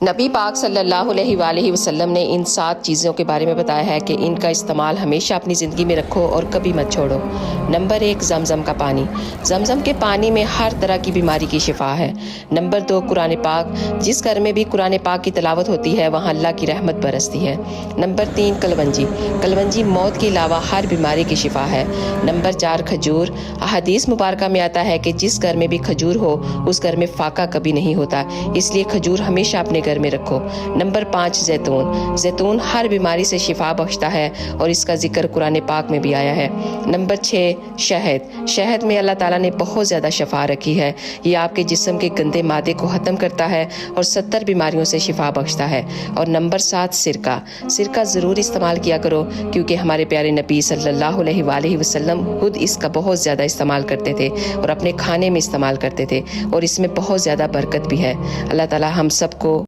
नबी पाक सल्लल्लाहु अलैहि वसल्लम ने इन 7 चीज़ों के बारे में बताया है कि इनका इस्तेमाल हमेशा अपनी ज़िंदगी में रखो और कभी मत छोड़ो। नंबर 1, जमजम का पानी। जमजम के पानी में हर तरह की बीमारी की शिफा है। नंबर 2, कुरान पाक। जिस घर में भी कुरान पाक की तिलावत होती है वहाँ अल्लाह की रहमत बरसती है। नंबर 3, कलवंजी। कलवंजी मौत के अलावा हर बीमारी की शिफा है। नंबर 4, खजूर। हदीस मुबारक में आता है कि जिस घर में भी खजूर हो उस घर में फाका कभी नहीं होता, इसलिए खजूर हमेशा अपने घर में रखो। नंबर 5, जैतून। जैतून हर बीमारी से शिफा बख्शता है और इसका जिक्र कुरान पाक में भी आया है। नंबर 6, शहद। शहद में अल्लाह ताला ने बहुत ज़्यादा शिफा रखी है। ये आपके जिस्म के गंदे मादे को ख़त्म करता है और 70 बीमारियों से शिफा बख्शता है। और नंबर 7, सिरका। सिरका ज़रूर इस्तेमाल किया करो क्योंकि हमारे प्यारे नबी सल्लल्लाहु अलैहि वसल्लम खुद इसका बहुत ज़्यादा इस्तेमाल करते थे और अपने खाने में इस्तेमाल करते थे और इसमें बहुत ज़्यादा बरकत भी है। अल्लाह ताला हम सबको